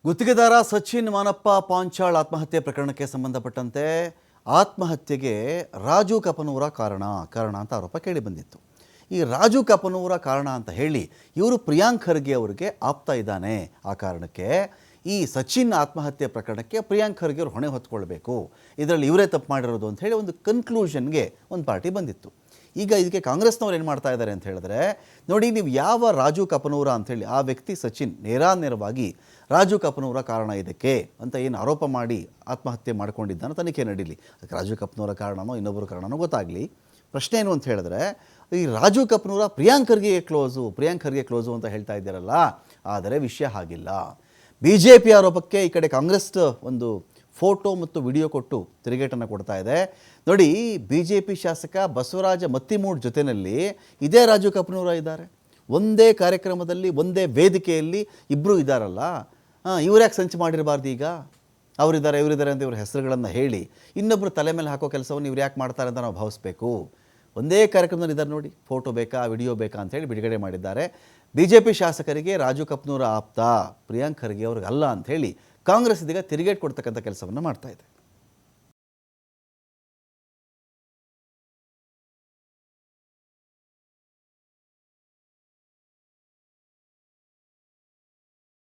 ಗುತ್ತಿಗೆದಾರ ಸಚಿನ್ ಮಾನಪ್ಪ ಪಾಂಚಾಳ್ ಆತ್ಮಹತ್ಯೆ ಪ್ರಕರಣಕ್ಕೆ ಸಂಬಂಧಪಟ್ಟಂತೆ ಆತ್ಮಹತ್ಯೆಗೆ ರಾಜು ಕಪನೂರ ಕಾರಣ ಅಂತ ಆರೋಪ ಕೇಳಿ ಬಂದಿತ್ತು. ಈ ರಾಜು ಕಪನೂರ ಕಾರಣ ಅಂತ ಹೇಳಿ ಇವರು ಪ್ರಿಯಾಂಕ್ ಖರ್ಗೆ ಅವರಿಗೆ ಆಪ್ತ ಇದ್ದಾನೆ. ಆ ಕಾರಣಕ್ಕೆ ಈ ಸಚಿನ್ ಆತ್ಮಹತ್ಯೆ ಪ್ರಕರಣಕ್ಕೆ ಪ್ರಿಯಾಂಕ್ ಖರ್ಗೆ ಅವರು ಹೊಣೆ ಹೊತ್ಕೊಳ್ಬೇಕು, ಇದರಲ್ಲಿ ಇವರೇ ತಪ್ಪು ಮಾಡಿರೋದು ಅಂತ ಹೇಳಿ ಒಂದು ಕನ್ಕ್ಲೂಷನ್ಗೆ ಒಂದು ಪಾರ್ಟಿ ಬಂದಿತ್ತು. ಈಗ ಇದಕ್ಕೆ ಕಾಂಗ್ರೆಸ್ನವ್ರು ಏನು ಮಾಡ್ತಾ ಇದ್ದಾರೆ ಅಂತ ಹೇಳಿದ್ರೆ, ನೋಡಿ ನೀವು ಯಾವ ರಾಜು ಕಪನೂರ ಅಂಥೇಳಿ ಆ ವ್ಯಕ್ತಿ ಸಚಿನ್ ನೇರವಾಗಿ ರಾಜು ಕಪನೂರ ಕಾರಣ ಇದಕ್ಕೆ ಅಂತ ಏನು ಆರೋಪ ಮಾಡಿ ಆತ್ಮಹತ್ಯೆ ಮಾಡ್ಕೊಂಡಿದ್ದಾನೋ ತನಿಖೆ ನಡೀಲಿ. ಅದಕ್ಕೆ ರಾಜು ಕಪನೂರ ಕಾರಣನೋ ಇನ್ನೊಬ್ಬರು ಕಾರಣನೋ ಗೊತ್ತಾಗಲಿ. ಪ್ರಶ್ನೆ ಏನು ಅಂತ ಹೇಳಿದ್ರೆ, ಈ ರಾಜು ಕಪನೂರ ಪ್ರಿಯಾಂಕ್ ಖರ್ಗೆ ಕ್ಲೋಸು ಅಂತ ಹೇಳ್ತಾ ಇದ್ದಾರಲ್ಲ, ಆದರೆ ವಿಷಯ ಹಾಗಿಲ್ಲ. BJP ಆರೋಪಕ್ಕೆ ಈ ಕಡೆ ಕಾಂಗ್ರೆಸ್ ಒಂದು ಫೋಟೋ ಮತ್ತು ವಿಡಿಯೋ ಕೊಟ್ಟು ತಿರುಗೇಟನ್ನು ಕೊಡ್ತಾ ಇದೆ. ನೋಡಿ, BJP ಶಾಸಕ ಬಸವರಾಜ ಮತ್ತಿಮೂಡ್ ಜೊತೆಯಲ್ಲಿ ಇದೇ ರಾಜು ಕಪನೂರ ಇದ್ದಾರೆ. ಒಂದೇ ಕಾರ್ಯಕ್ರಮದಲ್ಲಿ ಒಂದೇ ವೇದಿಕೆಯಲ್ಲಿ ಇಬ್ಬರು ಇದ್ದಾರಲ್ಲ, ಇವ್ರ್ಯಾಕೆ ಸಂಚು ಮಾಡಿರಬಾರ್ದು? ಈಗ ಇವರಿದ್ದಾರೆ ಅಂತ ಇವ್ರ ಹೆಸರುಗಳನ್ನು ಹೇಳಿ ಇನ್ನೊಬ್ಬರು ತಲೆ ಮೇಲೆ ಹಾಕೋ ಕೆಲಸವನ್ನು ಇವ್ರು ಯಾಕೆ ಮಾಡ್ತಾರೆ ಅಂತ ನಾವು ಭಾವಿಸ್ಬೇಕು. ಒಂದೇ ಕಾರ್ಯಕ್ರಮದಲ್ಲಿ ಇದ್ದಾರೆ ನೋಡಿ, ಫೋಟೋ ಬೇಕಾ ವಿಡಿಯೋ ಬೇಕಾ ಅಂತೇಳಿ ಬಿಡುಗಡೆ ಮಾಡಿದ್ದಾರೆ. BJP ಶಾಸಕರಿಗೆ ರಾಜು ಕಪನೂರ ಆಪ್ತ, ಪ್ರಿಯಾಂಕ್ ಖರ್ಗೆ ಅವ್ರಿಗೆ ಅಲ್ಲ ಅಂಥೇಳಿ ಕಾಂಗ್ರೆಸ್ ಇದೀಗ ತಿರುಗೇಟು ಕೊಡ್ತಕ್ಕಂಥ ಕೆಲಸವನ್ನು ಮಾಡ್ತಾ ಇದೆ.